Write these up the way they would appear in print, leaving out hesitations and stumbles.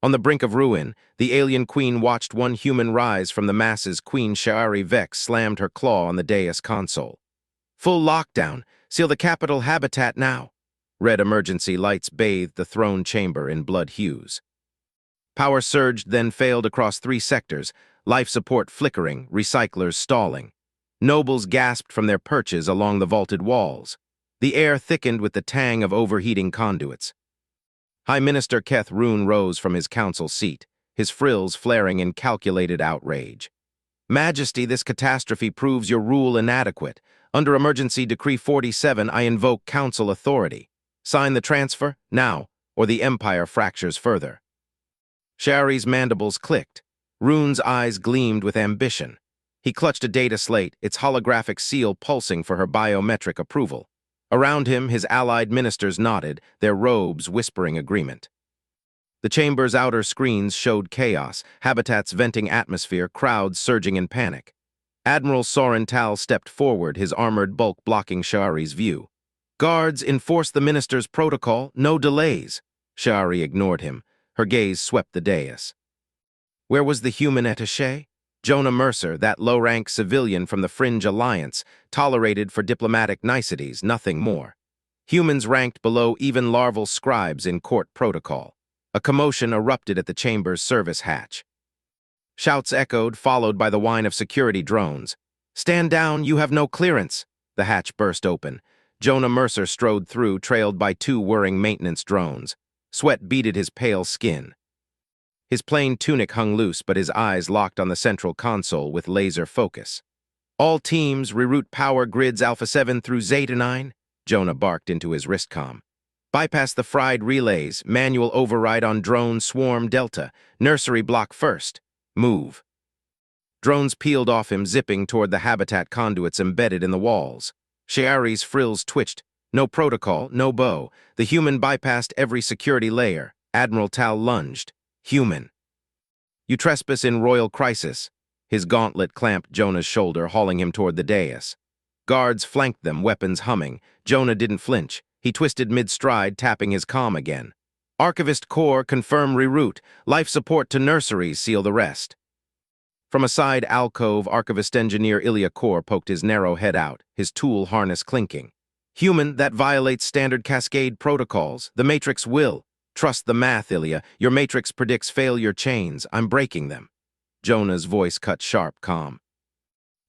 On the brink of ruin, the alien queen watched one human rise from the masses. Queen Sha'ari Vex slammed her claw on the dais console. Full lockdown. Seal the capital habitat now. Red emergency lights bathed the throne chamber in blood hues. Power surged, then failed across 3 sectors, life support flickering, recyclers stalling. Nobles gasped from their perches along the vaulted walls. The air thickened with the tang of overheating conduits. High Minister Keth Rune rose from his council seat, his frills flaring in calculated outrage. Majesty, this catastrophe proves your rule inadequate. Under Emergency Decree 47, I invoke council authority. Sign the transfer, now, or the Empire fractures further. Sha'ari's mandibles clicked. Rune's eyes gleamed with ambition. He clutched a data slate, its holographic seal pulsing for her biometric approval. Around him, his allied ministers nodded, their robes whispering agreement. The chamber's outer screens showed chaos, habitats venting atmosphere, crowds surging in panic. Admiral Soren Tal stepped forward, his armored bulk blocking Sha'ari's view. Guards, enforce the minister's protocol, no delays. Sha'ari ignored him. Her gaze swept the dais. Where was the human attaché? Jonah Mercer, that low-rank civilian from the Fringe Alliance, tolerated for diplomatic niceties, nothing more. Humans ranked below even larval scribes in court protocol. A commotion erupted at the chamber's service hatch. Shouts echoed, followed by the whine of security drones. "Stand down, you have no clearance." The hatch burst open. Jonah Mercer strode through, trailed by 2 whirring maintenance drones. Sweat beaded his pale skin. His plain tunic hung loose, but his eyes locked on the central console with laser focus. "All teams, reroute power grids Alpha 7 through Zeta 9, Jonah barked into his wristcom. "Bypass the fried relays, manual override on drone swarm Delta, nursery block first. Move." Drones peeled off him, zipping toward the habitat conduits embedded in the walls. Sha'ari's frills twitched. No protocol, no bow. The human bypassed every security layer. Admiral Tal lunged. "Human. You trespass in royal crisis." His gauntlet clamped Jonah's shoulder, hauling him toward the dais. Guards flanked them, weapons humming. Jonah didn't flinch. He twisted mid-stride, tapping his comm again. "Archivist Corps, confirm reroute. Life support to nurseries, seal the rest." From a side alcove, Archivist Engineer Ilya Kor poked his narrow head out, his tool harness clinking. "Human, that violates standard cascade protocols. The Matrix will. Trust the math, Ilya. Your Matrix predicts failure chains. I'm breaking them." Jonah's voice cut sharp, calm.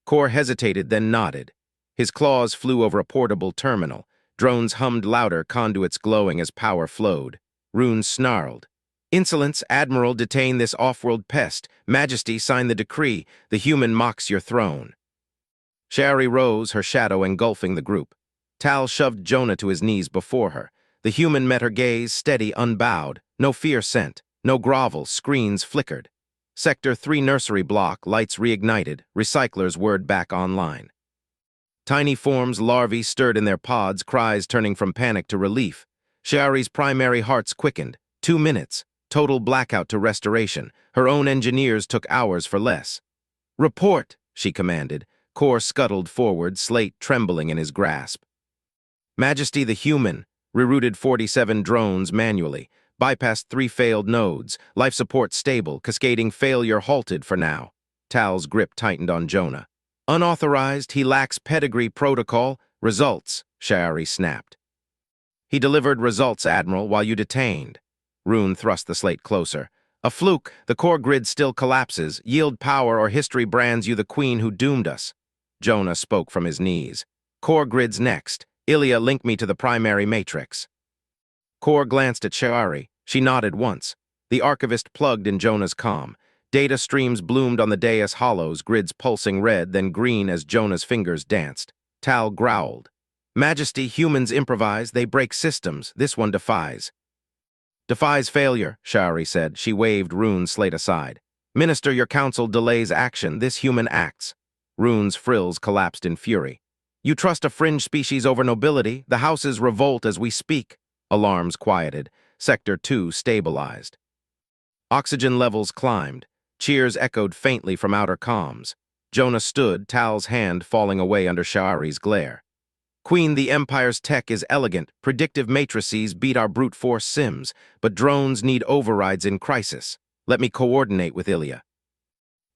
Kor hesitated, then nodded. His claws flew over a portable terminal. Drones hummed louder, conduits glowing as power flowed. Rune snarled. "Insolence, Admiral, detain this off-world pest. Majesty, sign the decree. The human mocks your throne." Sha'ari rose, her shadow engulfing the group. Tal shoved Jonah to his knees before her. The human met her gaze, steady, unbowed. No fear sent, no grovel, screens flickered. Sector 3 nursery block, lights reignited, recyclers whirred back online. Tiny forms, larvae stirred in their pods, cries turning from panic to relief. Sha'ari's primary hearts quickened. 2 minutes, total blackout to restoration. Her own engineers took hours for less. "Report," she commanded. Kor scuttled forward, slate trembling in his grasp. "Majesty, the human. Rerouted 47 drones manually. Bypassed 3 failed nodes. Life support stable. Cascading failure halted for now." Tal's grip tightened on Jonah. "Unauthorized. He lacks pedigree protocol. Results," Sha'ari snapped. "He delivered results, Admiral, while you detained." Rune thrust the slate closer. "A fluke. The core grid still collapses. Yield power or history brands you the queen who doomed us." Jonah spoke from his knees. "Core grid's next. Ilya, link me to the primary matrix." Kor glanced at Sha'ari. She nodded once. The archivist plugged in Jonah's comm. Data streams bloomed on the dais hollows, grids pulsing red, then green as Jonah's fingers danced. Tal growled. "Majesty, humans improvise, they break systems. This one defies." "Defies failure," Sha'ari said. She waved Rune's slate aside. "Minister, your council delays action. This human acts." Rune's frills collapsed in fury. "You trust a fringe species over nobility. The houses revolt as we speak." Alarms quieted. Sector 2 stabilized. Oxygen levels climbed. Cheers echoed faintly from outer comms. Jonah stood, Tal's hand falling away under Sha'ari's glare. Queen, the Empire's tech is elegant. Predictive matrices beat our brute force sims, but drones need overrides in crisis. Let me coordinate with Ilya.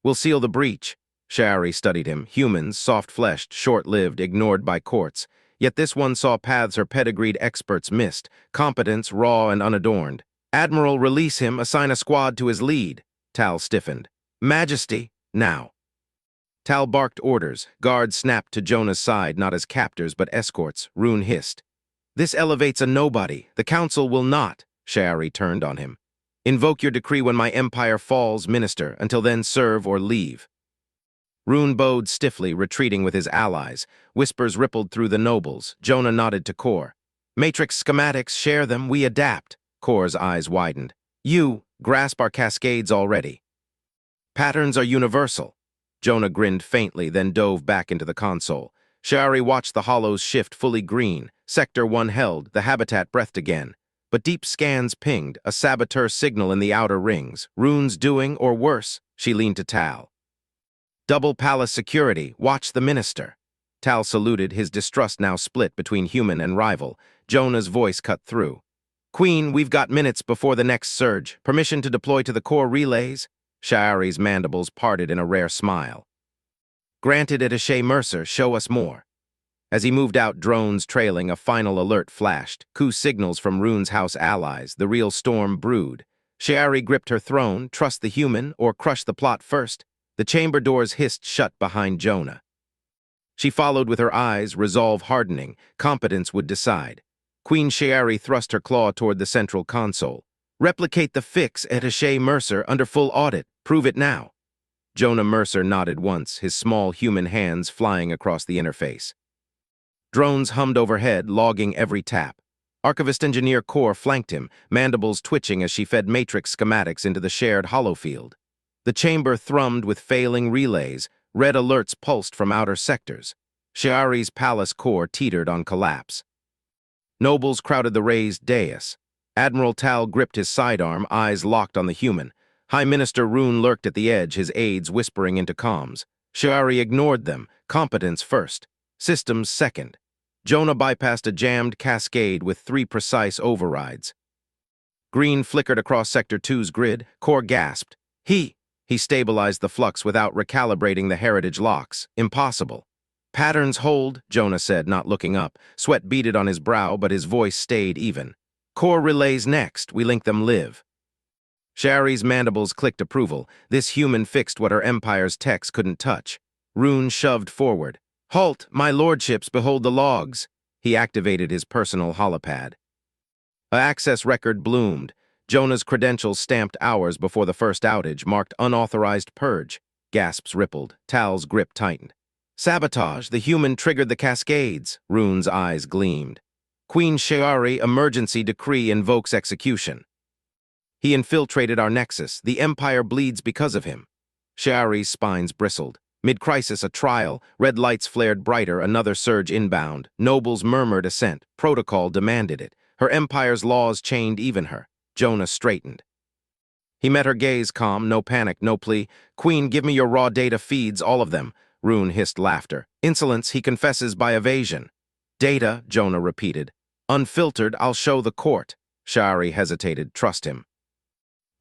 We'll seal the breach. Shari studied him. Humans, soft-fleshed, short-lived, ignored by courts. Yet this one saw paths her pedigreed experts missed. Competence, raw and unadorned. Admiral, release him. Assign a squad to his lead. Tal stiffened. Majesty, now. Tal barked orders. Guards snapped to Jonah's side, not as captors, but escorts. Rune hissed. This elevates a nobody. The council will not. Shari turned on him. Invoke your decree when my empire falls, minister. Until then, serve or leave. Rune bowed stiffly, retreating with his allies. Whispers rippled through the nobles. Jonah nodded to Kor. Matrix schematics, share them, we adapt. Kor's eyes widened. You, grasp our cascades already. Patterns are universal. Jonah grinned faintly, then dove back into the console. Shari watched the hollows shift fully green. Sector 1 held, the habitat breathed again. But deep scans pinged, a saboteur signal in the outer rings. Rune's doing, or worse, she leaned to Tal. Double palace security, watch the minister. Tal saluted, his distrust now split between human and rival. Jonah's voice cut through. Queen, we've got minutes before the next surge. Permission to deploy to the core relays? Shari's mandibles parted in a rare smile. Granted at HFY Mercer, show us more. As he moved out, drones trailing, a final alert flashed. Coup signals from Rune's house allies, the real storm brewed. Shari gripped her throne, trust the human, or crush the plot first. The chamber doors hissed shut behind Jonah. She followed with her eyes, resolve hardening. Competence would decide. Queen Shari thrust her claw toward the central console. Replicate the fix at HFY Mercer under full audit. Prove it now. Jonah Mercer nodded once, his small human hands flying across the interface. Drones hummed overhead, logging every tap. Archivist Engineer Kor flanked him, mandibles twitching as she fed matrix schematics into the shared holofield. The chamber thrummed with failing relays, red alerts pulsed from outer sectors. Shari's palace core teetered on collapse. Nobles crowded the raised dais. Admiral Tal gripped his sidearm, eyes locked on the human. High Minister Rune lurked at the edge, his aides whispering into comms. Shari ignored them, competence first, systems second. Jonah bypassed a jammed cascade with 3 precise overrides. Green flickered across Sector 2's grid. Kor gasped. He stabilized the flux without recalibrating the heritage locks. Impossible. Patterns hold, Jonah said, not looking up. Sweat beaded on his brow, but his voice stayed even. Core relays next, we link them live. Shari's mandibles clicked approval. This human fixed what her empire's techs couldn't touch. Rune shoved forward. Halt, my lordships, behold the logs. He activated his personal holopad. A access record bloomed. Jonah's credentials stamped hours before the first outage, marked unauthorized purge. Gasps rippled. Tal's grip tightened. Sabotage, the human triggered the cascades. Rune's eyes gleamed. Queen Shari, emergency decree invokes execution. He infiltrated our nexus. The Empire bleeds because of him. Shari's spines bristled. Mid-crisis, a trial. Red lights flared brighter, another surge inbound. Nobles murmured assent. Protocol demanded it. Her empire's laws chained even her. Jonah straightened. He met her gaze calm, no panic, no plea. Queen, give me your raw data feeds, all of them. Rune hissed laughter. Insolence, he confesses by evasion. Data, Jonah repeated. Unfiltered, I'll show the court. Shari hesitated. Trust him.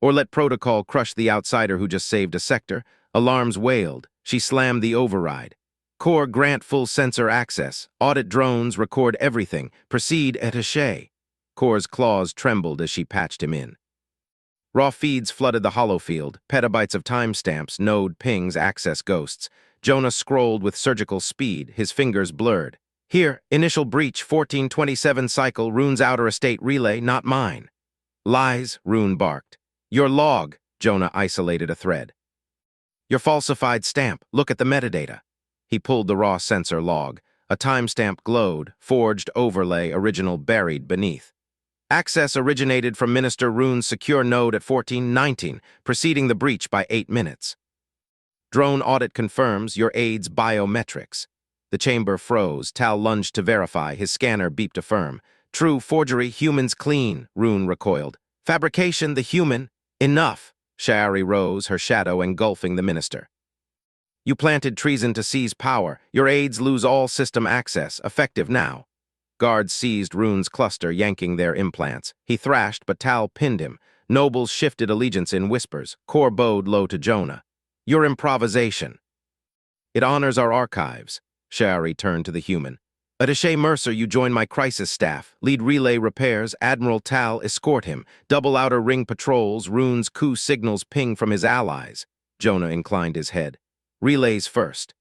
Or let protocol crush the outsider who just saved a sector. Alarms wailed. She slammed the override. Core grant full sensor access. Audit drones, record everything. Proceed at HFY. Core's claws trembled as she patched him in. Raw feeds flooded the holofield, petabytes of timestamps, node pings, access ghosts. Jonah scrolled with surgical speed, his fingers blurred. Here, initial breach, 1427 cycle, Rune's outer estate relay, not mine. Lies, Rune barked. Your log, Jonah isolated a thread. Your falsified stamp, look at the metadata. He pulled the raw sensor log. A timestamp glowed, forged overlay, original buried beneath. Access originated from Minister Rune's secure node at 1419, preceding the breach by 8 minutes. Drone audit confirms your aide's biometrics. The chamber froze. Tal lunged to verify. His scanner beeped affirm. True forgery, humans clean, Rune recoiled. Fabrication, the human. Enough. Shari rose, her shadow engulfing the minister. You planted treason to seize power. Your aides lose all system access. Effective now. Guards seized Rune's cluster, yanking their implants. He thrashed, but Tal pinned him. Nobles shifted allegiance in whispers. Kor bowed low to Jonah. Your improvisation. It honors our archives. Shari turned to the human. Attaché Mercer, you join my crisis staff. Lead relay repairs. Admiral Tal, escort him. Double outer ring patrols. Rune's coup signals ping from his allies. Jonah inclined his head. Relays first.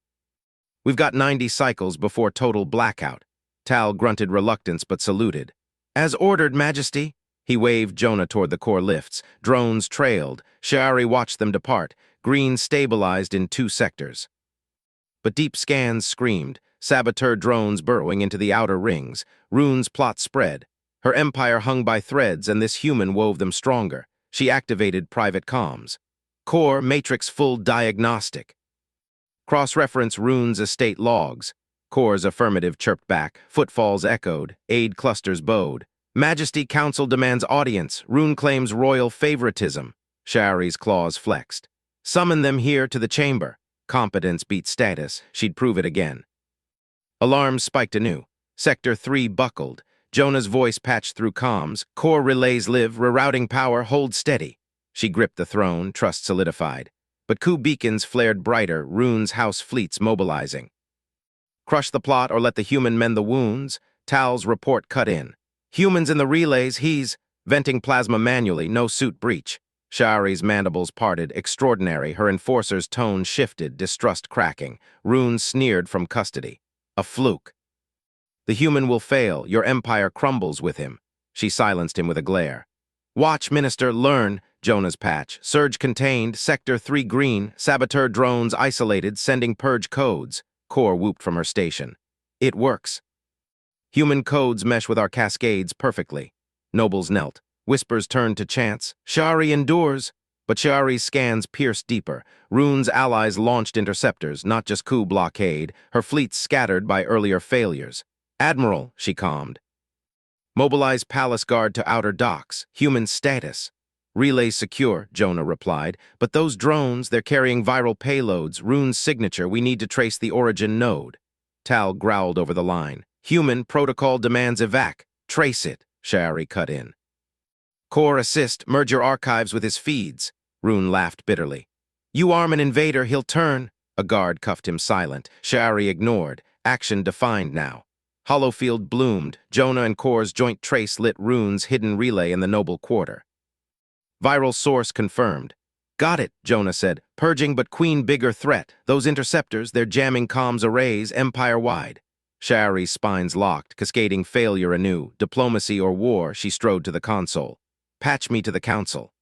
We've got 90 cycles before total blackout. Tal grunted reluctance but saluted. As ordered, Majesty. He waved Jonah toward the core lifts. Drones trailed. Shari watched them depart. Green stabilized in 2 sectors. But deep scans screamed. Saboteur drones burrowing into the outer rings. Rune's plot spread. Her empire hung by threads, and this human wove them stronger. She activated private comms. Core Matrix full diagnostic. Cross-reference Rune's estate logs. Core's affirmative chirped back. Footfalls echoed. Aid clusters bowed. Majesty Council demands audience. Rune claims royal favoritism. Shari's claws flexed. Summon them here to the chamber. Competence beat status. She'd prove it again. Alarms spiked anew. Sector 3 buckled. Jonah's voice patched through comms. Core relays live. Rerouting power. Hold steady. She gripped the throne. Trust solidified. But coup beacons flared brighter. Rune's house fleets mobilizing. Crush the plot or let the human mend the wounds. Tal's report cut in. Humans in the relays. He's venting plasma manually. No suit breach. Shari's mandibles parted. Extraordinary. Her enforcer's tone shifted. Distrust cracking. Rune sneered from custody. A fluke. The human will fail. Your empire crumbles with him. She silenced him with a glare. Watch, Minister. Learn. Jonah's patch. Surge contained. Sector 3 green. Saboteur drones isolated. Sending purge codes. Core whooped from her station. It works. Human codes mesh with our cascades perfectly. Nobles knelt. Whispers turned to chants. Shari endures. But Shari's scans pierced deeper. Rune's allies launched interceptors, not just coup blockade. Her fleets scattered by earlier failures. Admiral, she calmed. Mobilize Palace Guard to outer docks. Human status. Relay secure, Jonah replied. But those drones, they're carrying viral payloads. Rune's signature, we need to trace the origin node. Tal growled over the line. Human, protocol demands evac. Trace it, Shari cut in. Core assist, merge your archives with his feeds. Rune laughed bitterly. You arm an invader, he'll turn. A guard cuffed him silent. Shari ignored. Action defined now. Hollowfield bloomed. Jonah and Core's joint trace lit Rune's hidden relay in the noble quarter. Viral source confirmed. Got it, Jonah said. Purging but Queen bigger threat. Those interceptors, they're jamming comms arrays empire-wide. Shari's spines locked, cascading failure anew. Diplomacy or war, she strode to the console. Patch me to the council.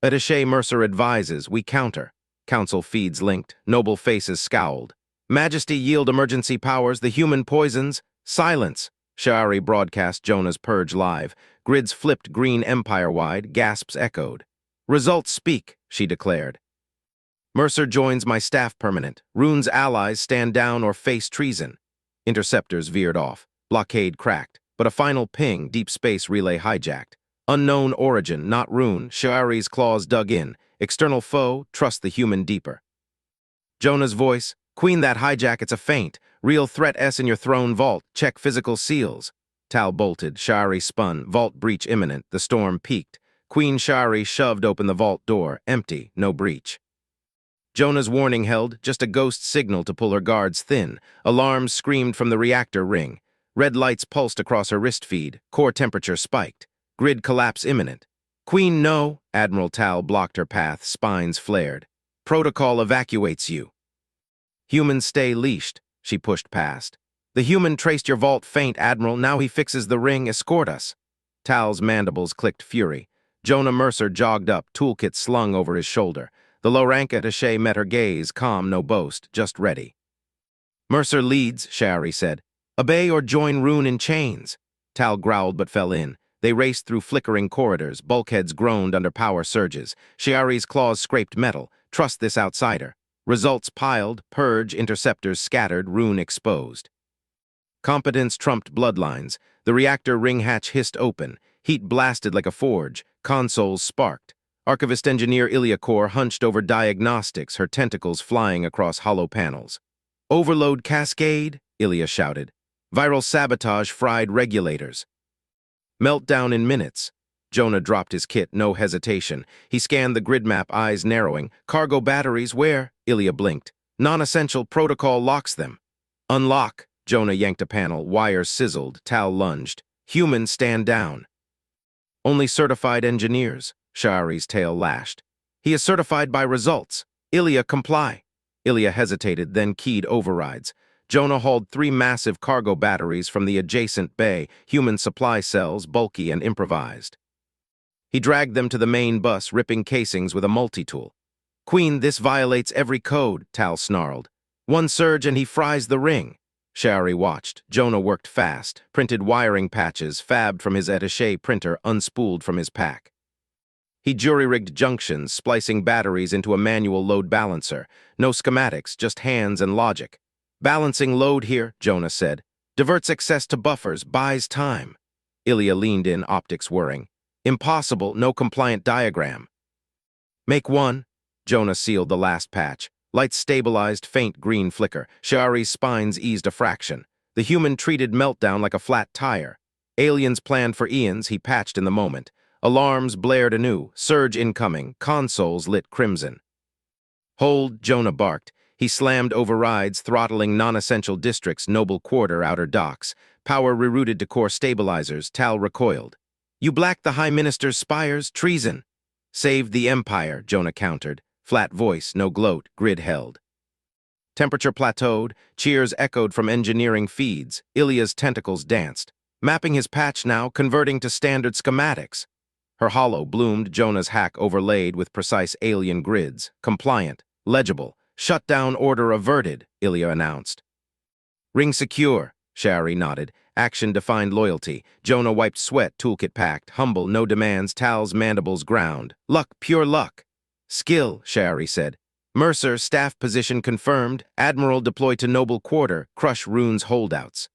Attaché Mercer advises, we counter. Council feeds linked. Noble faces scowled. Majesty yield emergency powers, the human poisons. Silence. Shari broadcast Jonah's purge live. Grids flipped green empire-wide. Gasps echoed. Results speak, she declared. Mercer joins my staff permanent. Rune's allies stand down or face treason. Interceptors veered off. Blockade cracked. But a final ping, deep space relay hijacked. Unknown origin, not Rune. Shari's claws dug in. External foe, trust the human deeper. Jonah's voice, Queen, that hijack, it's a feint. Real threat S in your throne vault. Check physical seals. Tal bolted. Shari spun. Vault breach imminent. The storm peaked. Queen Shari shoved open the vault door. Empty. No breach. Jonah's warning held. Just a ghost signal to pull her guards thin. Alarms screamed from the reactor ring. Red lights pulsed across her wrist feed. Core temperature spiked. Grid collapse imminent. Queen, no. Admiral Tal blocked her path. Spines flared. Protocol evacuates you. Humans stay leashed. She pushed past. The human traced your vault feint, Admiral. Now he fixes the ring. Escort us. Tal's mandibles clicked fury. Jonah Mercer jogged up, toolkit slung over his shoulder. The low-rank attaché met her gaze, calm, no boast, just ready. Mercer leads, Shari said. Obey or join Rune in chains. Tal growled but fell in. They raced through flickering corridors. Bulkheads groaned under power surges. Shari's claws scraped metal. Trust this outsider. Results piled, purge, interceptors scattered, Rune exposed. Competence trumped bloodlines. The reactor ring hatch hissed open. Heat blasted like a forge. Consoles sparked. Archivist engineer Iliakor hunched over diagnostics, her tentacles flying across hollow panels. Overload cascade, Ilia shouted. Viral sabotage fried regulators. Meltdown in minutes. Jonah dropped his kit, no hesitation. He scanned the grid map, eyes narrowing. Cargo batteries, where? Ilia blinked. Non-essential protocol locks them. Unlock. Jonah yanked a panel, wires sizzled, Tal lunged. Humans stand down. Only certified engineers. Sha'ari's tail lashed. He is certified by results. Ilia, comply. Ilia hesitated, then keyed overrides. Jonah hauled 3 massive cargo batteries from the adjacent bay, human supply cells, bulky and improvised. He dragged them to the main bus, ripping casings with a multi-tool. Queen, this violates every code, Tal snarled. One surge and he fries the ring. Sha'ari watched. Jonah worked fast, printed wiring patches, fabbed from his attaché printer, unspooled from his pack. He jury-rigged junctions, splicing batteries into a manual load balancer. No schematics, just hands and logic. Balancing load here, Jonah said. Diverts excess to buffers, buys time. Ilia leaned in, optics whirring. Impossible, no compliant diagram. Make one. Jonah sealed the last patch. Lights stabilized, faint green flicker. Sha'ari's spines eased a fraction. The human treated meltdown like a flat tire. Aliens planned for eons, he patched in the moment. Alarms blared anew, surge incoming, consoles lit crimson. Hold, Jonah barked. He slammed overrides, throttling non-essential districts, Noble Quarter, outer docks. Power rerouted to core stabilizers, Tal recoiled. You blacked the High Minister's spires, treason. Saved the Empire, Jonah countered. Flat voice, no gloat, grid held. Temperature plateaued, cheers echoed from engineering feeds. Ilia's tentacles danced. Mapping his patch now, converting to standard schematics. Her hollow bloomed, Jonah's hack overlaid with precise alien grids. Compliant, legible. Shutdown order averted, Ilia announced. Ring secure, Sha'ari nodded. Action defined loyalty. Jonah wiped sweat, toolkit packed. Humble, no demands, Tal's mandibles ground. Luck, pure luck. Skill, Sha'ari said. Mercer, staff position confirmed. Admiral deployed to Noble Quarter, crush Rune's holdouts.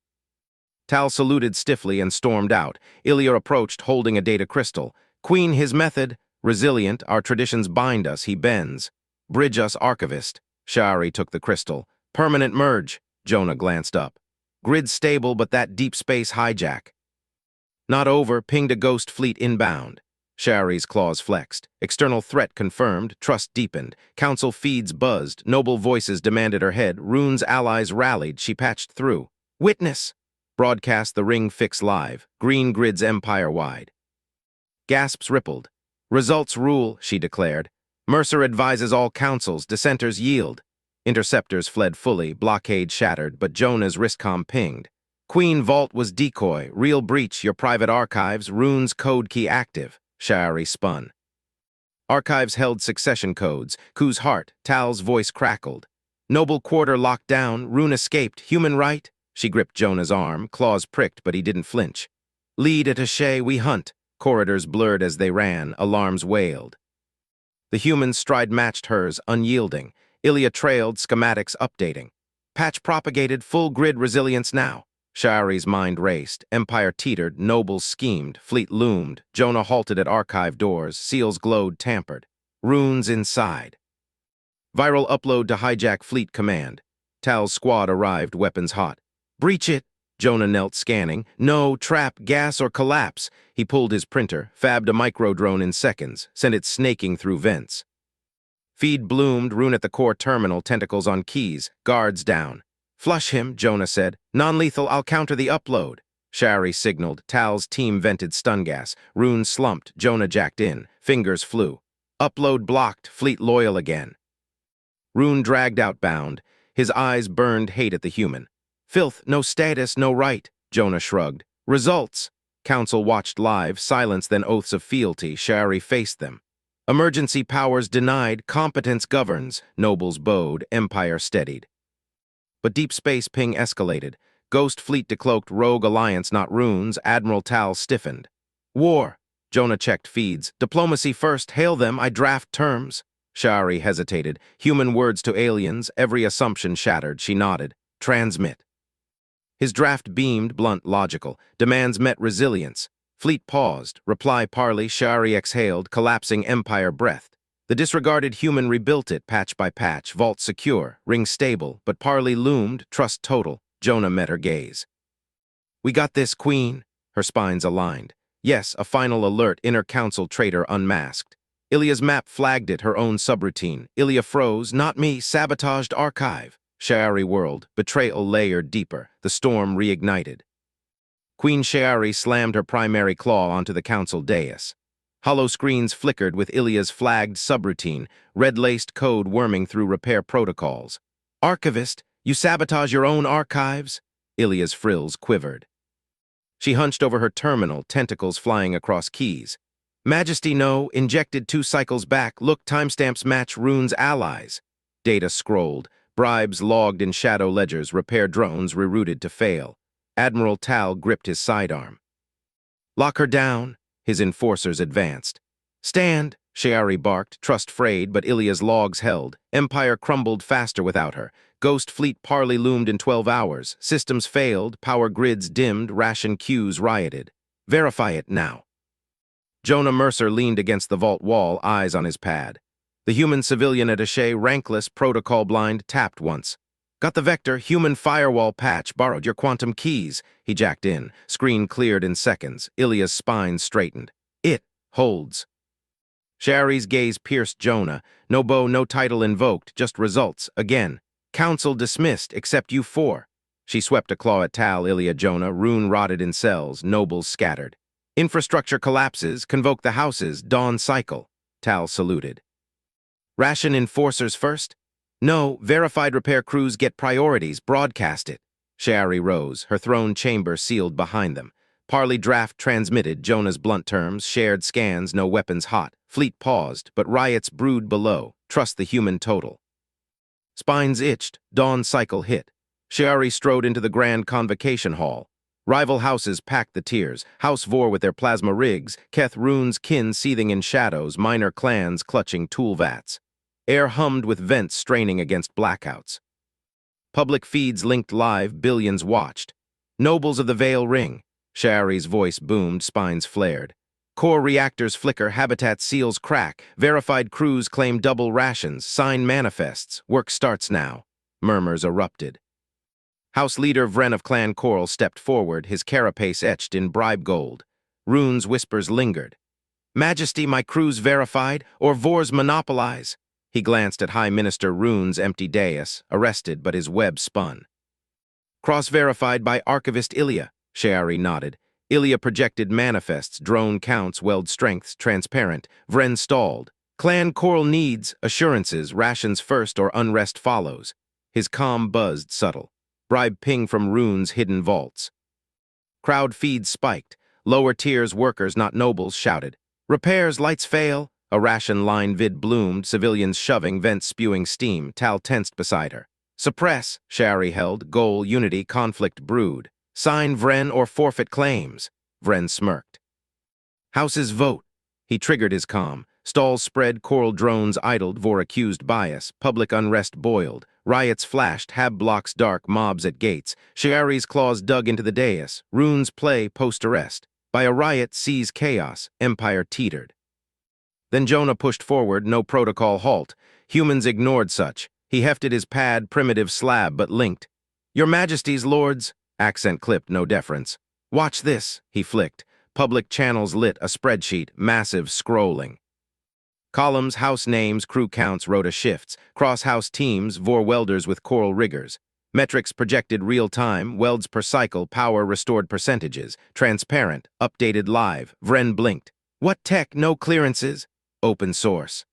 Tal saluted stiffly and stormed out. Ilia approached, holding a data crystal. Queen, his method. Resilient, our traditions bind us, he bends. Bridge us, archivist. Sha'ari took the crystal. Permanent merge. Jonah glanced up. Grid stable, but that deep space hijack. Not over, pinged a ghost fleet inbound. Sha'ari's claws flexed. External threat confirmed, trust deepened. Council feeds buzzed, noble voices demanded her head. Rune's allies rallied, she patched through. Witness! Broadcast the ring fix live. Green grids empire-wide. Gasps rippled. Results rule, she declared. Mercer advises all councils, dissenters yield. Interceptors fled fully, blockade shattered, but Jonah's Riscom pinged. Queen Vault was decoy, real breach, your private archives, Rune's code key active. Sha'ari spun. Archives held succession codes, Ku's heart, Tal's voice crackled. Noble Quarter locked down, Rune escaped, human right? She gripped Jonah's arm, claws pricked, but he didn't flinch. Lead attaché, we hunt. Corridors blurred as they ran, alarms wailed. The human's stride matched hers, unyielding. Ilia trailed, schematics updating. Patch propagated, full grid resilience now. Sha'ari's mind raced. Empire teetered, nobles schemed, fleet loomed. Jonah halted at archive doors, seals glowed, tampered. Runes inside. Viral upload to hijack fleet command. Tal's squad arrived, weapons hot. Breach it. Jonah knelt, scanning. No, trap, gas, or collapse. He pulled his printer, fabbed a micro-drone in seconds, sent it snaking through vents. Feed bloomed, Rune at the core terminal, tentacles on keys, guards down. Flush him, Jonah said. Non-lethal, I'll counter the upload. Sha'ari signaled. Tal's team vented stun gas. Rune slumped, Jonah jacked in. Fingers flew. Upload blocked, fleet loyal again. Rune dragged outbound. His eyes burned hate at the human. Filth, no status, no right, Jonah shrugged. Results. Council watched live, silence then oaths of fealty. Sha'ari faced them. Emergency powers denied, competence governs. Nobles bowed, empire steadied. But deep space ping escalated. Ghost fleet decloaked, rogue alliance, not Runes. Admiral Tal stiffened. War. Jonah checked feeds. Diplomacy first, hail them, I draft terms. Sha'ari hesitated. Human words to aliens, every assumption shattered. She nodded. Transmit. His draft beamed, blunt, logical. Demands met resilience. Fleet paused. Reply parley, Shari exhaled, collapsing empire breathed. The disregarded human rebuilt it, patch by patch, vault secure, ring stable, but parley loomed, trust total. Jonah met her gaze. We got this, Queen. Her spines aligned. Yes, a final alert, inner council traitor unmasked. Ilya's map flagged it, her own subroutine. Ilya froze, not me, sabotaged archive. Shari whirled, betrayal layered deeper, the storm reignited. Queen Shari slammed her primary claw onto the council dais. Hollow screens flickered with Ilya's flagged subroutine, red-laced code worming through repair protocols. Archivist, you sabotage your own archives? Ilya's frills quivered. She hunched over her terminal, tentacles flying across keys. Majesty, no, injected 2 cycles back, look, timestamps match runes allies. Data scrolled, bribes logged in shadow ledgers, repair drones rerouted to fail. Admiral Tal gripped his sidearm. Lock her down, his enforcers advanced. Stand, Shari barked, trust frayed, but Ilya's logs held. Empire crumbled faster without her. Ghost fleet parley loomed in 12 hours. Systems failed, power grids dimmed, ration queues rioted. Verify it now. Jonah Mercer leaned against the vault wall, eyes on his pad. The human civilian attaché, rankless, protocol-blind, tapped once. Got the vector, human firewall patch, borrowed your quantum keys. He jacked in. Screen cleared in seconds. Ilya's spine straightened. It holds. Shari's gaze pierced Jonah. No bow, no title invoked, just results. Again. Council dismissed, except you 4. She swept a claw at Tal, Ilya, Jonah, rune rotted in cells, nobles scattered. Infrastructure collapses, convoke the houses, dawn cycle. Tal saluted. Ration enforcers first? No, verified repair crews get priorities, broadcast it. Shari rose, her throne chamber sealed behind them. Parley draft transmitted, Jonah's blunt terms, shared scans, no weapons hot. Fleet paused, but riots brewed below. Trust the human total. Spines itched, dawn cycle hit. Shari strode into the grand convocation hall. Rival houses packed the tiers, House Vor with their plasma rigs, Keth Rune's kin seething in shadows, minor clans clutching tool vats. Air hummed with vents straining against blackouts. Public feeds linked live, billions watched. Nobles of the Veil ring. Shari's voice boomed, spines flared. Core reactors flicker, habitat seals crack, verified crews claim double rations, sign manifests, work starts now. Murmurs erupted. House leader Vren of Clan Coral stepped forward, his carapace etched in bribe gold. Rune's whispers lingered. Majesty, my crews verified, or Vor's monopolize. He glanced at High Minister Rune's empty dais, arrested, but his web spun. Cross-verified by Archivist Ilya, Shari nodded. Ilya projected manifests, drone counts, weld strengths, transparent. Vren stalled. Clan Coral needs, assurances, rations first or unrest follows. His calm buzzed subtle. Bribe ping from Rune's hidden vaults. Crowd feeds spiked. Lower tiers workers, not nobles, shouted. Repairs, lights fail. A ration line vid bloomed, civilians shoving, vents spewing steam. Tal tensed beside her. Suppress, Shari held, goal, unity, conflict brewed. Sign Vren or forfeit claims. Vren smirked. Houses vote. He triggered his calm. Stalls spread, Coral drones idled, Vor accused bias. Public unrest boiled. Riots flashed, hab blocks dark, mobs at gates. Shari's claws dug into the dais. Runes play post-arrest. By a riot seize chaos. Empire teetered. Then Jonah pushed forward, no protocol halt. Humans ignored such. He hefted his pad, primitive slab, but linked. Your Majesty's lords. Accent clipped, no deference. Watch this, he flicked. Public channels lit, a spreadsheet, massive scrolling. Columns, house names, crew counts, rota shifts. Cross-house teams, Vor welders with Coral riggers. Metrics projected real-time, welds per cycle, power restored percentages. Transparent, updated live. Vren blinked. What tech, no clearances? Open source.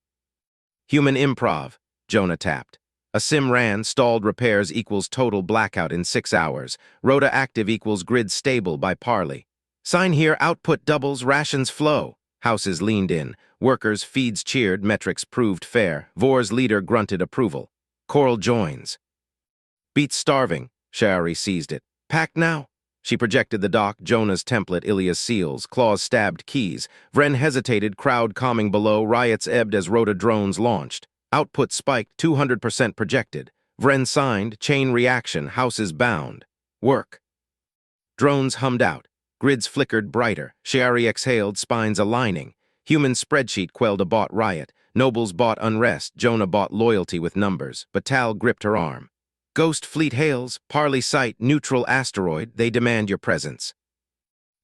Human improv, Jonah tapped. A sim ran, stalled repairs equals total blackout in 6 hours. Rota active equals grid stable by parley. Sign here, output doubles, rations flow. Houses leaned in. Workers, feeds cheered, metrics proved fair. Vor's leader grunted approval. Coral joins. Beats starving. Shari seized it. Packed now. She projected the dock, Jonah's template, Ilya's seals, claws stabbed keys. Vren hesitated, crowd calming below, riots ebbed as Rota drones launched. Output spiked, 200% projected. Vren signed, chain reaction, houses bound. Work. Drones hummed out. Grids flickered brighter. Shiari exhaled, spines aligning. Human spreadsheet quelled a bought riot. Nobles bought unrest. Jonah bought loyalty with numbers. But Tal gripped her arm. Ghost fleet hails. Parley site. Neutral asteroid. They demand your presence.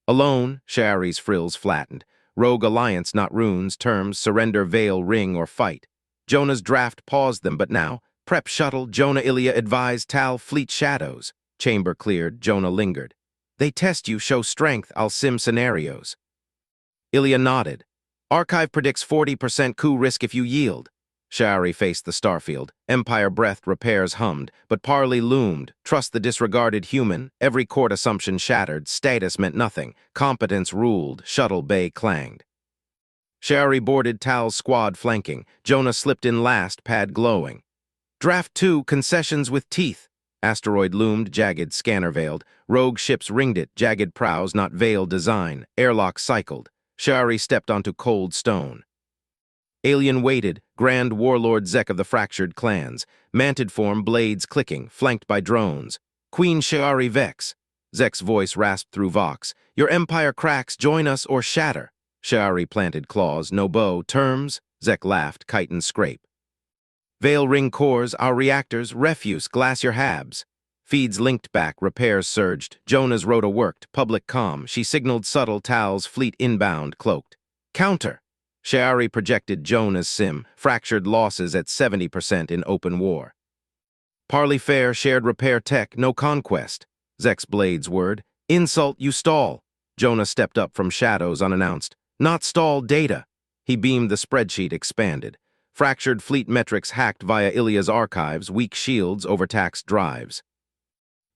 Alone, Shiari's frills flattened. Rogue alliance, not runes, terms, surrender, veil, ring, or fight. Jonah's draft paused them, but now, prep shuttle, Jonah Ilya advised Tal fleet shadows. Chamber cleared, Jonah lingered. They test you, show strength, I'll sim scenarios. Ilya nodded. Archive predicts 40% coup risk if you yield. Shiari faced the starfield. Empire breathed, repairs hummed, but Parley loomed. Trust the disregarded human. Every court assumption shattered. Status meant nothing. Competence ruled. Shuttle bay clanged. Shiari boarded Tal's squad flanking. Jonah slipped in last, pad glowing. Draft 2, concessions with teeth. Asteroid loomed, jagged, scanner veiled. Rogue ships ringed it, jagged prows, not veiled design. Airlock cycled. Shiari stepped onto cold stone. Alien waited, Grand Warlord Zek of the Fractured Clans. Manted form, blades clicking, flanked by drones. Queen Shiari Vex. Zek's voice rasped through Vox. Your empire cracks, join us or shatter. Shiari planted claws, no bow, terms. Zek laughed, kite and scrape. Veil ring cores, our reactors, refuse, glass your habs. Feeds linked back, repairs surged. Jonah's rota worked, public comm. She signaled subtle, Tal's fleet inbound, cloaked. Counter. Shiari projected Jonah's sim, fractured losses at 70% in open war. Parley fair, shared repair tech, no conquest. Zek's blades word. Insult, you stall. Jonah stepped up from shadows unannounced. Not stall, data. He beamed the spreadsheet, expanded. Fractured fleet metrics hacked via Ilya's archives, weak shields, overtaxed drives.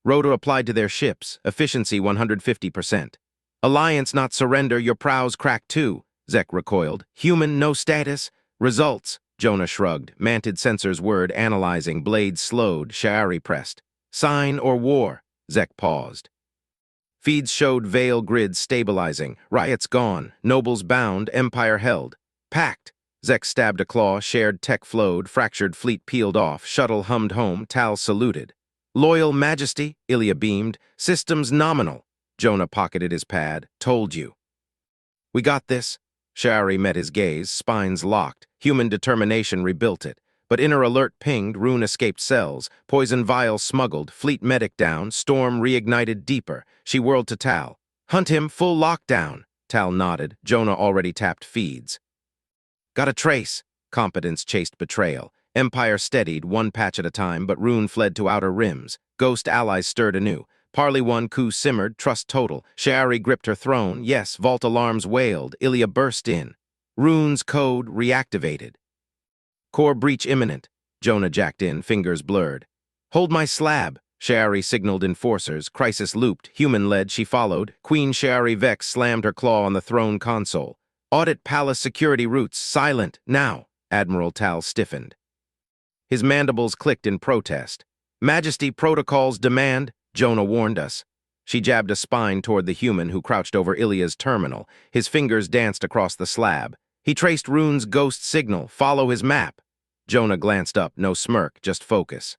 Rota applied to their ships, efficiency 150%. Alliance, not surrender, your prows crack too. Zek recoiled. Human, no status. Results. Jonah shrugged. Manted sensors word, analyzing. Blades slowed. Shiari pressed. Sign or war? Zek paused. Feeds showed veil grids stabilizing. Riots gone. Nobles bound. Empire held. Packed. Zek stabbed a claw. Shared tech flowed. Fractured fleet peeled off. Shuttle hummed home. Tal saluted. Loyal majesty? Ilya beamed. Systems nominal. Jonah pocketed his pad. Told you. We got this. Shiari met his gaze, spines locked. Human determination rebuilt it. But inner alert pinged, rune escaped cells. Poison vial smuggled, fleet medic down, storm reignited deeper. She whirled to Tal. Hunt him, full lockdown. Tal nodded. Jonah already tapped feeds. Got a trace. Competence chased betrayal. Empire steadied, one patch at a time, but rune fled to outer rims. Ghost allies stirred anew. Parley won, coup simmered, trust total. Shiari gripped her throne. Yes, vault alarms wailed. Ilya burst in. Rune's code reactivated. Core breach imminent. Jonah jacked in, fingers blurred. Hold my slab. Shiari signaled enforcers. Crisis looped. Human-led, she followed. Queen Shiari Vex slammed her claw on the throne console. Audit palace security routes. Silent. Now. Admiral Tal stiffened. His mandibles clicked in protest. Majesty protocols demand. Jonah warned us. She jabbed a spine toward the human who crouched over Ilya's terminal. His fingers danced across the slab. He traced Rune's ghost signal. Follow his map. Jonah glanced up. No smirk, just focus.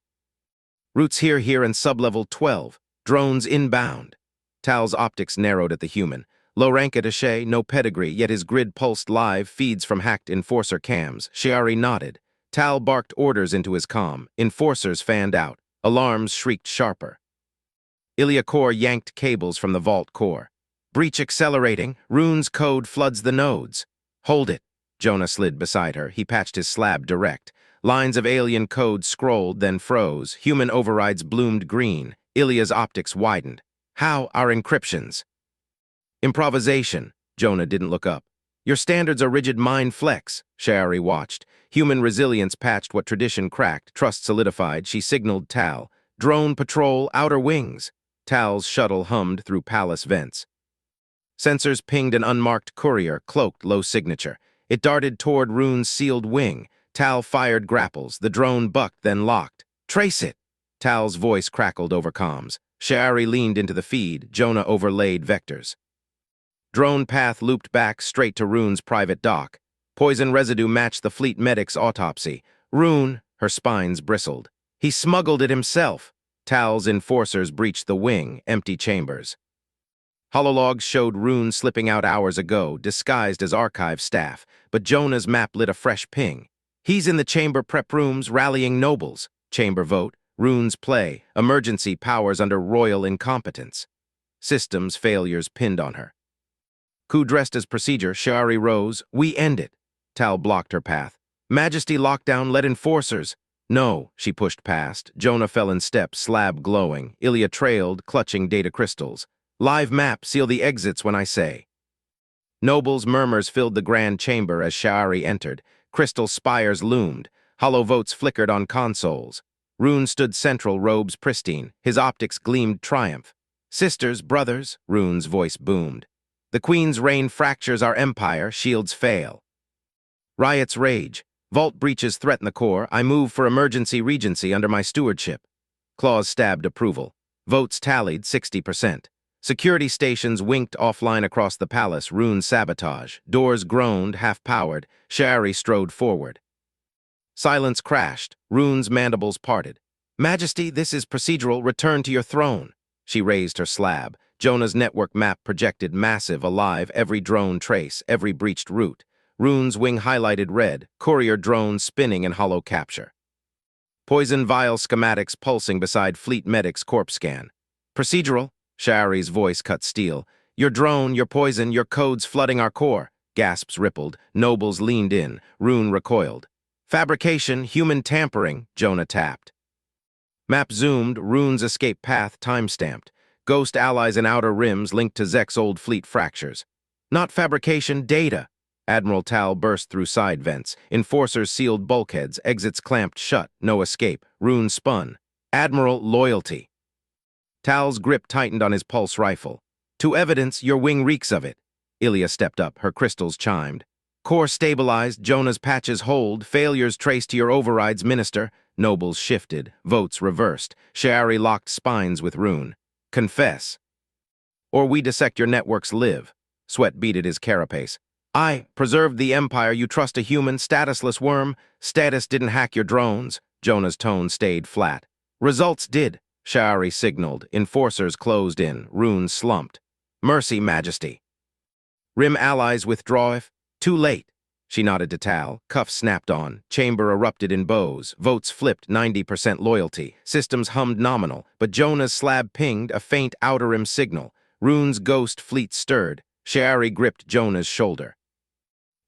Routes here, and sublevel 12. Drones inbound. Tal's optics narrowed at the human. Low rank attaché, no pedigree, yet his grid pulsed live, feeds from hacked enforcer cams. Shiari nodded. Tal barked orders into his comm. Enforcers fanned out. Alarms shrieked sharper. Ilya core yanked cables from the vault core. Breach accelerating. Rune's code floods the nodes. Hold it. Jonah slid beside her. He patched his slab direct. Lines of alien code scrolled, then froze. Human overrides bloomed green. Ilya's optics widened. How? Our encryptions. Improvisation. Jonah didn't look up. Your standards are rigid mind flex. Shiari watched. Human resilience patched what tradition cracked. Trust solidified. She signaled Tal. Drone patrol, outer wings. Tal's shuttle hummed through palace vents. Sensors pinged an unmarked courier, cloaked, low signature. It darted toward Rune's sealed wing. Tal fired grapples. The drone bucked, then locked. Trace it! Tal's voice crackled over comms. Shiari leaned into the feed. Jonah overlaid vectors. Drone path looped back straight to Rune's private dock. Poison residue matched the fleet medic's autopsy. Rune, her spines bristled. He smuggled it himself. Tal's enforcers breached the wing, empty chambers. Holologs showed runes slipping out hours ago, disguised as archive staff, but Jonah's map lit a fresh ping. He's in the chamber prep rooms rallying nobles. Chamber vote, runes play, emergency powers under royal incompetence. Systems failures pinned on her. Coup dressed as procedure, Shari rose. We end it. Tal blocked her path. Majesty lockdown led enforcers. No, she pushed past. Jonah fell in step, slab glowing. Ilya trailed, clutching data crystals. Live map, seal the exits when I say. Nobles' murmurs filled the grand chamber as Sha'ari entered. Crystal spires loomed. Hollow votes flickered on consoles. Rune stood central, robes pristine. His optics gleamed triumph. Sisters, brothers, Rune's voice boomed. The Queen's reign fractures our empire, shields fail. Riots rage. Vault breaches threaten the core. I move for emergency regency under my stewardship. Claws stabbed approval. Votes tallied 60%. Security stations winked offline across the palace, Rune sabotage. Doors groaned, half-powered. Shari strode forward. Silence crashed. Rune's mandibles parted. Majesty, this is procedural. Return to your throne. She raised her slab. Jonah's network map projected massive, alive, every drone trace, every breached route. Rune's wing highlighted red, courier drones spinning in hollow capture. Poison vial schematics pulsing beside fleet medic's corpse scan. Procedural. Shari's voice cut steel. Your drone, your poison, your codes flooding our core. Gasps rippled. Nobles leaned in. Rune recoiled. Fabrication, human tampering, Jonah tapped. Map zoomed, Rune's escape path time-stamped. Ghost allies in outer rims linked to Zek's old fleet fractures. Not fabrication, data. Admiral Tal burst through side vents. Enforcers sealed bulkheads, exits clamped shut, no escape. Rune spun. Admiral, loyalty. Tal's grip tightened on his pulse rifle. To evidence, your wing reeks of it. Ilya stepped up, her crystals chimed. Core stabilized, Jonah's patches hold, failures traced to your overrides, minister. Nobles shifted, votes reversed. Shari locked spines with Rune. Confess. Or we dissect your networks live. Sweat beaded his carapace. I preserved the empire, you trust a human, statusless worm. Status didn't hack your drones. Jonah's tone stayed flat. Results did. Shari signaled. Enforcers closed in. Rune slumped. Mercy, Majesty. Rim allies withdraw if... Too late. She nodded to Tal. Cuffs snapped on. Chamber erupted in bows. Votes flipped 90% loyalty. Systems hummed nominal. But Jonah's slab pinged a faint outer rim signal. Rune's ghost fleet stirred. Shari gripped Jonah's shoulder.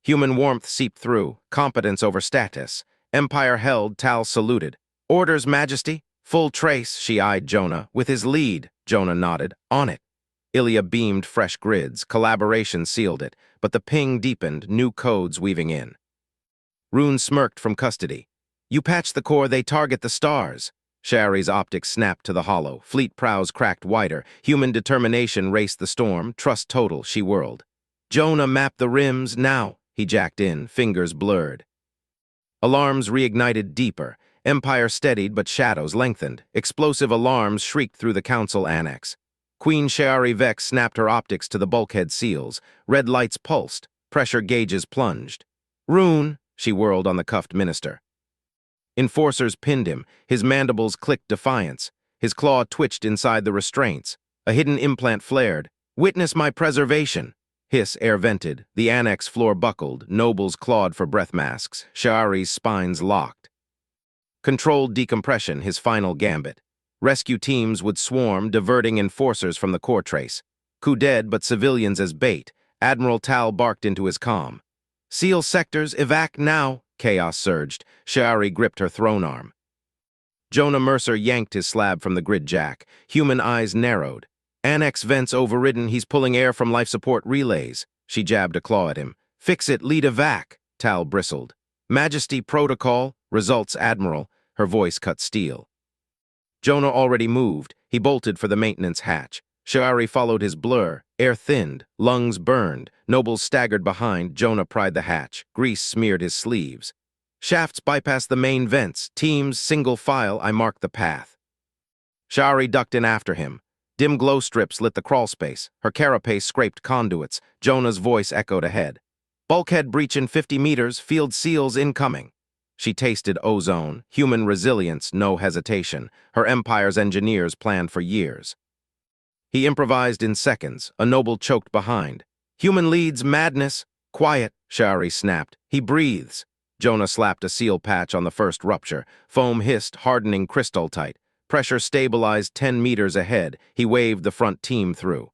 Human warmth seeped through. Competence over status. Empire held, Tal saluted. Orders, Majesty? Full trace, she eyed Jonah. With his lead, Jonah nodded. On it. Ilya beamed fresh grids. Collaboration sealed it. But the ping deepened, new codes weaving in. Rune smirked from custody. You patch the core, they target the stars. Shari's optics snapped to the hollow. Fleet prows cracked wider. Human determination raced the storm. Trust total, she whirled. Jonah mapped the rims, now. He jacked in, fingers blurred. Alarms reignited deeper. Empire steadied, but shadows lengthened. Explosive alarms shrieked through the council annex. Queen Shari Vex snapped her optics to the bulkhead seals. Red lights pulsed. Pressure gauges plunged. Rune, she whirled on the cuffed minister. Enforcers pinned him. His mandibles clicked defiance. His claw twitched inside the restraints. A hidden implant flared. Witness my preservation. Hiss air vented. The annex floor buckled. Nobles clawed for breath masks. Shari's spines locked. Controlled decompression, his final gambit. Rescue teams would swarm, diverting enforcers from the core trace. Coup dead, but civilians as bait. Admiral Tal barked into his comm. Seal sectors, evac now. Chaos surged. Shari gripped her throne arm. Jonah Mercer yanked his slab from the grid jack. Human eyes narrowed. Annex vents overridden, he's pulling air from life support relays. She jabbed a claw at him. Fix it, lead evac. Tal bristled. Majesty protocol, results Admiral. Her voice cut steel. Jonah already moved. He bolted for the maintenance hatch. Shari followed his blur. Air thinned. Lungs burned. Nobles staggered behind. Jonah pried the hatch. Grease smeared his sleeves. Shafts bypassed the main vents. Teams, single file, I marked the path. Shari ducked in after him. Dim glow strips lit the crawl space. Her carapace scraped conduits. Jonah's voice echoed ahead. Bulkhead breach in 50 meters. Field seals incoming. She tasted ozone, human resilience, no hesitation. Her empire's engineers planned for years. He improvised in seconds, a noble choked behind. Human leads madness. Quiet, Shari snapped. He breathes. Jonah slapped a seal patch on the first rupture. Foam hissed, hardening crystal tight. Pressure stabilized 10 meters ahead. He waved the front team through.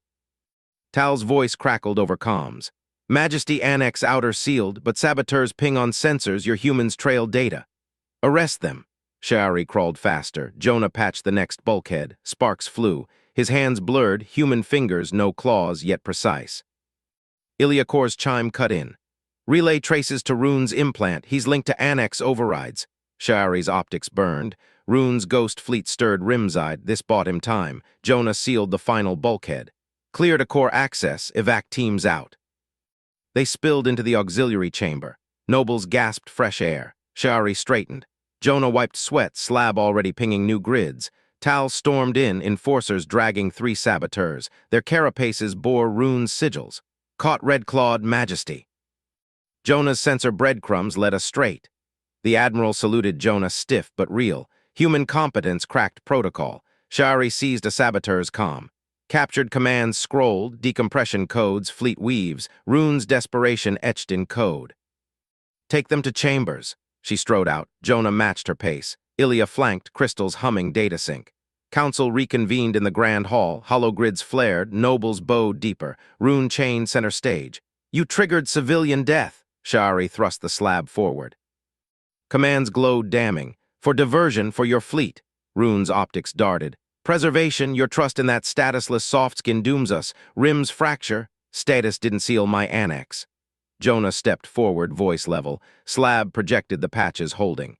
Tal's voice crackled over comms. Majesty Annex outer sealed, but saboteurs ping on sensors your humans trail data. Arrest them. Shari crawled faster. Jonah patched the next bulkhead. Sparks flew. His hands blurred, human fingers, no claws, yet precise. Iliakor's chime cut in. Relay traces to Rune's implant. He's linked to Annex overrides. Shari's optics burned. Rune's ghost fleet stirred rimside. This bought him time. Jonah sealed the final bulkhead. Clear to core access. Evac teams out. They spilled into the auxiliary chamber. Nobles gasped fresh air. Shari straightened. Jonah wiped sweat, slab already pinging new grids. Tal stormed in, enforcers dragging 3 saboteurs. Their carapaces bore Rune's sigils. Caught red-clawed Majesty. Jonah's sensor breadcrumbs led us straight. The Admiral saluted Jonah stiff but real. Human competence cracked protocol. Shari seized a saboteur's comm. Captured commands scrolled, decompression codes, fleet weaves, Rune's desperation etched in code. Take them to chambers. She strode out. Jonah matched her pace. Ilia flanked, crystals humming data sync. Council reconvened in the grand hall. Hologrids flared, nobles bowed deeper. Rune chained center stage. You triggered civilian death. Shari thrust the slab forward. Commands glowed damning. For diversion for your fleet. Rune's optics darted. Preservation, your trust in that statusless soft skin dooms us. Rims fracture. Status didn't seal my annex. Jonah stepped forward, voice level. Slab projected the patches holding.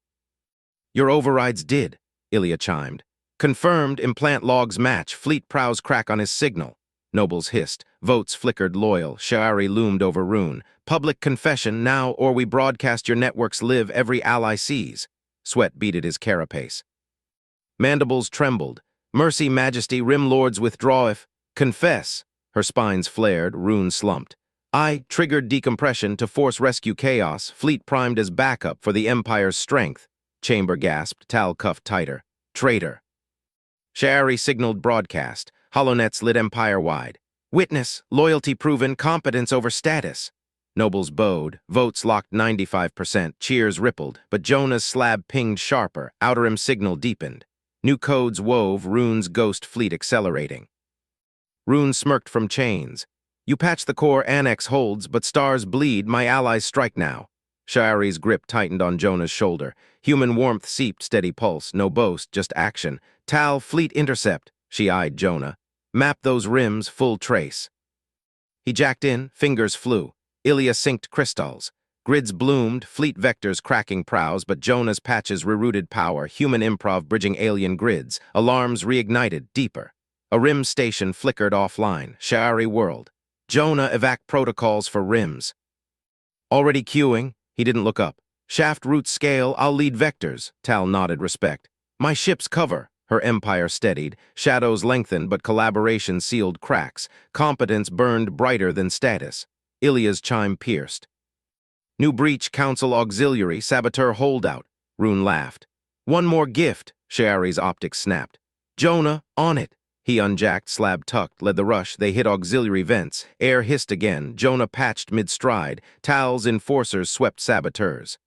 Your overrides did, Ilia chimed. Confirmed, implant logs match. Fleet prows crack on his signal. Nobles hissed. Votes flickered loyal. Shari loomed over Rune. Public confession now, or we broadcast your networks live every ally sees. Sweat beaded his carapace. Mandibles trembled. Mercy, Majesty, Rim Lords withdraw if... Confess. Her spines flared, Rune slumped. I triggered decompression to force rescue chaos, fleet primed as backup for the Empire's strength. Chamber gasped, Tal cuffed tighter. Traitor. Shari signaled broadcast. Holonets lit empire-wide. Witness, loyalty proven, competence over status. Nobles bowed, votes locked 95%, cheers rippled, but Jonah's slab pinged sharper, outer signal deepened. New codes wove, Rune's ghost fleet accelerating. Rune smirked from chains. You patch the core, Annex holds, but stars bleed, my allies strike now. Shari's grip tightened on Jonah's shoulder. Human warmth seeped, steady pulse, no boast, just action. Tal, fleet intercept. She eyed Jonah. Map those rims, full trace. He jacked in, fingers flew. Ilia synced crystals. Grids bloomed, fleet vectors cracking prows, but Jonah's patches rerouted power, human improv bridging alien grids. Alarms reignited, deeper. A rim station flickered offline. Shari whirled. Jonah evac protocols for rims. Already queuing. He didn't look up. Shaft root scale, I'll lead vectors. Tal nodded respect. My ship's cover. Her empire steadied. Shadows lengthened, but collaboration sealed cracks. Competence burned brighter than status. Ilia's chime pierced. New breach, council auxiliary, saboteur holdout. Rune laughed. One more gift. Shari's optics snapped. Jonah, on it. He unjacked, slab tucked, led the rush. They hit auxiliary vents. Air hissed again. Jonah patched mid-stride. Tal's enforcers swept saboteurs.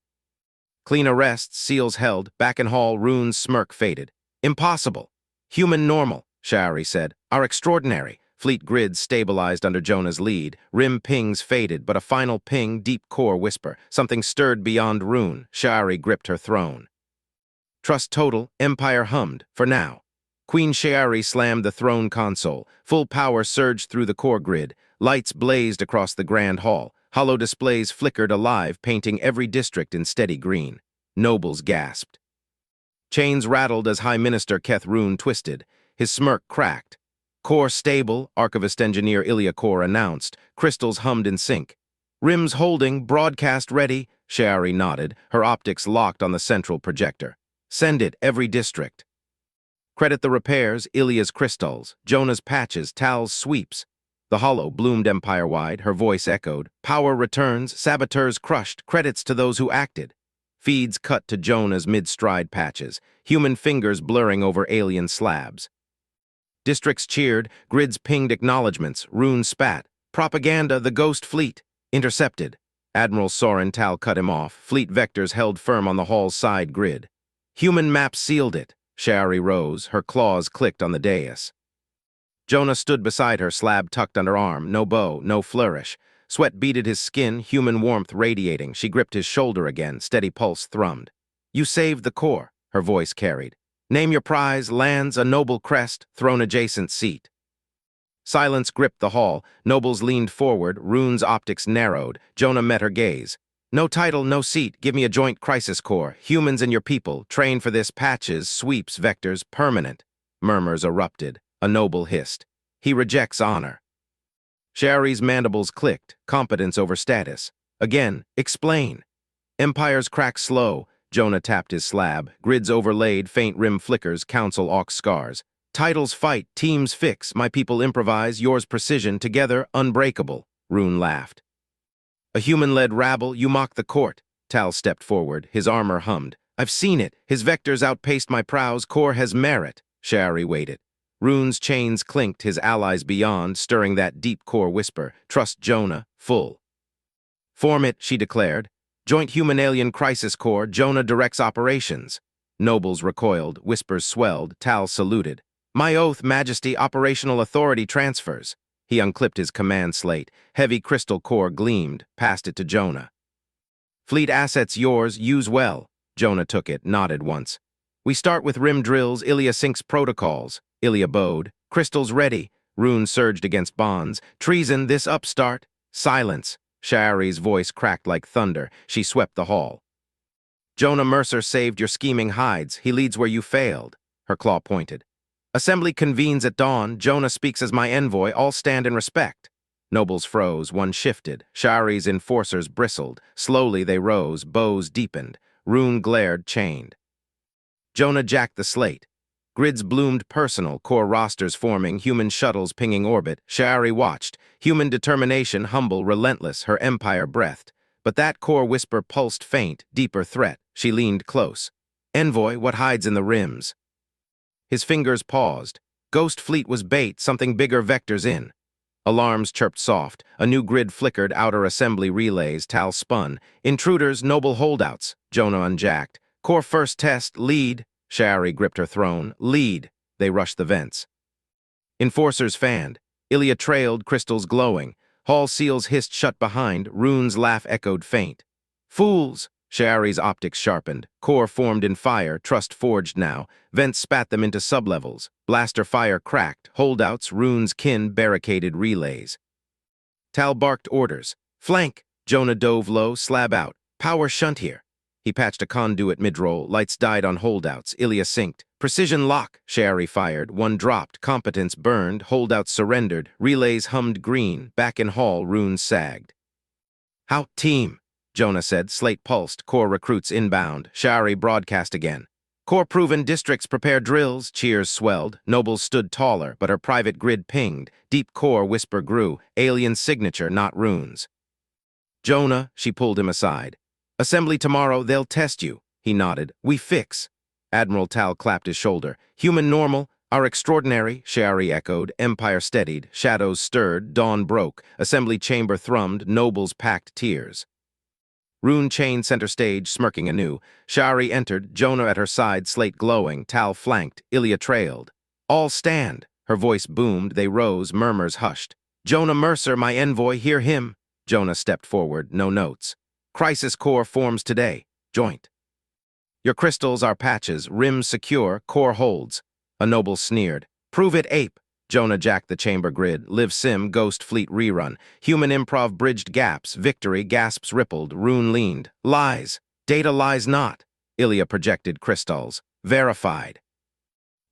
Clean arrests, seals held. Back in hall, Rune's smirk faded. Impossible. Human normal, Shari said. Our extraordinary. Fleet grids stabilized under Jonah's lead. Rim pings faded, but a final ping, deep core whisper. Something stirred beyond Rune. Shari gripped her throne. Trust total, Empire hummed, for now. Queen Shari slammed the throne console. Full power surged through the core grid. Lights blazed across the grand hall. Hollow displays flickered alive, painting every district in steady green. Nobles gasped. Chains rattled as High Minister Keth Rune twisted. His smirk cracked. Core stable, Archivist Engineer Iliakor announced. Crystals hummed in sync. Rims holding, broadcast ready. Shari nodded, her optics locked on the central projector. Send it, every district. Credit the repairs, Ilia's crystals, Jonah's patches, Tal's sweeps. The hollow bloomed empire-wide, her voice echoed. Power returns, saboteurs crushed, credits to those who acted. Feeds cut to Jonah's mid-stride patches, human fingers blurring over alien slabs. Districts cheered, grids pinged acknowledgements, runes spat. Propaganda, the ghost fleet. Intercepted. Admiral Soren Tal cut him off. Fleet vectors held firm on the hall's side grid. Human maps sealed it. Shari rose, her claws clicked on the dais. Jonah stood beside her, slab tucked under arm, no bow, no flourish. Sweat beaded his skin, human warmth radiating. She gripped his shoulder again, steady pulse thrummed. You saved the core, her voice carried. Name your prize, lands, a noble crest, throne adjacent seat. Silence gripped the hall. Nobles leaned forward, runes optics narrowed. Jonah met her gaze. No title, no seat, give me a joint crisis core. Humans and your people, train for this, patches, sweeps, vectors, permanent. Murmurs erupted. A noble hissed. He rejects honor. Shari's mandibles clicked, competence over status. Again, explain. Empires crack slow. Jonah tapped his slab. Grids overlaid, faint rim flickers, council aux scars. Titles fight, teams fix, my people improvise, yours precision, together unbreakable. Rune laughed. A human-led rabble, you mock the court. Tal stepped forward, his armor hummed. I've seen it, his vectors outpaced my prows, core has merit. Shari waited. Rune's chains clinked, his allies beyond, stirring that deep core whisper. Trust Jonah, full. Form it, she declared. Joint Human-Alien Crisis Corps, Jonah directs operations. Nobles recoiled, whispers swelled, Tal saluted. My oath, Majesty, operational authority transfers. He unclipped his command slate. Heavy crystal core gleamed, passed it to Jonah. Fleet assets yours, use well. Jonah took it, nodded once. We start with rim drills, Ilya syncs protocols. Ilya bowed. Crystals ready. Rune surged against bonds. Treason, this upstart. Silence. Shari's voice cracked like thunder. She swept the hall. Jonah Mercer saved your scheming hides. He leads where you failed. Her claw pointed. Assembly convenes at dawn. Jonah speaks as my envoy. All stand in respect. Nobles froze. One shifted. Shari's enforcers bristled. Slowly they rose. Bows deepened. Rune glared, chained. Jonah jacked the slate. Grids bloomed personal, core rosters forming, human shuttles pinging orbit. Shari watched. Human determination, humble, relentless, her empire breathed. But that core whisper pulsed faint, deeper threat. She leaned close. Envoy, what hides in the rims? His fingers paused. Ghost fleet was bait, something bigger vectors in. Alarms chirped soft. A new grid flickered, outer assembly relays. Tal spun. Intruders, noble holdouts. Jonah unjacked. Core first test, lead. Shari gripped her throne. Lead. They rushed the vents. Enforcers fanned. Ilya trailed, crystals glowing. Hall seals hissed shut behind. Rune's laugh echoed faint. Fools! Shari's optics sharpened. Core formed in fire, trust forged now. Vents spat them into sublevels. Blaster fire cracked. Holdouts, Rune's kin barricaded relays. Tal barked orders. Flank! Jonah dove low, slab out. Power shunt here. He patched a conduit mid-roll. Lights died on holdouts. Ilya synced. Precision lock. Shari fired. One dropped. Competence burned. Holdouts surrendered. Relays hummed green. Back in hall, runes sagged. How team? Jonah said. Slate pulsed. Core recruits inbound. Shari broadcast again. Core proven districts prepare drills. Cheers swelled. Nobles stood taller, but her private grid pinged. Deep core whisper grew. Alien signature, not runes. Jonah, she pulled him aside. Assembly tomorrow, they'll test you. He nodded. We fix. Admiral Tal clapped his shoulder. Human normal, our extraordinary, Shari echoed. Empire steadied. Shadows stirred. Dawn broke. Assembly chamber thrummed. Nobles packed tears. Rune chained center stage, smirking anew. Shari entered. Jonah at her side, slate glowing. Tal flanked. Ilya trailed. All stand. Her voice boomed. They rose. Murmurs hushed. Jonah Mercer, my envoy, hear him. Jonah stepped forward. No notes. Crisis core forms today. Joint. Your crystals are patches, rims secure, core holds. A noble sneered. Prove it, ape. Jonah jacked the chamber grid. Live sim, ghost fleet rerun. Human improv bridged gaps. Victory, gasps rippled. Rune leaned. Lies. Data lies not. Ilya projected crystals. Verified.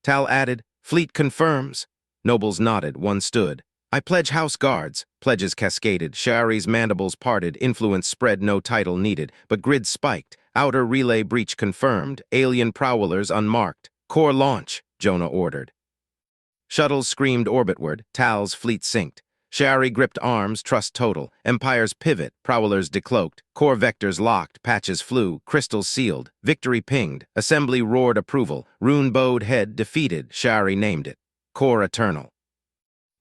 Tal added. Fleet confirms. Nobles nodded. One stood. I pledge house guards. Pledges cascaded. Shari's mandibles parted. Influence spread. No title needed. But grid spiked. Outer relay breach confirmed. Alien prowlers unmarked. Core launch, Jonah ordered. Shuttles screamed orbitward. Tal's fleet synced. Shari gripped arms. Trust total. Empires pivot. Prowlers decloaked. Core vectors locked. Patches flew. Crystals sealed. Victory pinged. Assembly roared approval. Rune bowed head defeated. Shari named it. Core Eternal.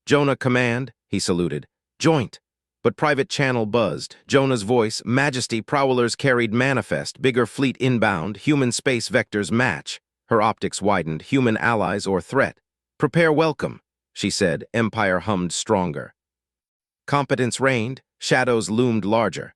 Jonah command, he saluted. Joint. But private channel buzzed. Jonah's voice, Majesty, Prowlers carried manifest, bigger fleet inbound, human space vectors match. Her optics widened, human allies or threat. Prepare welcome, she said, Empire hummed stronger. Competence reigned, shadows loomed larger.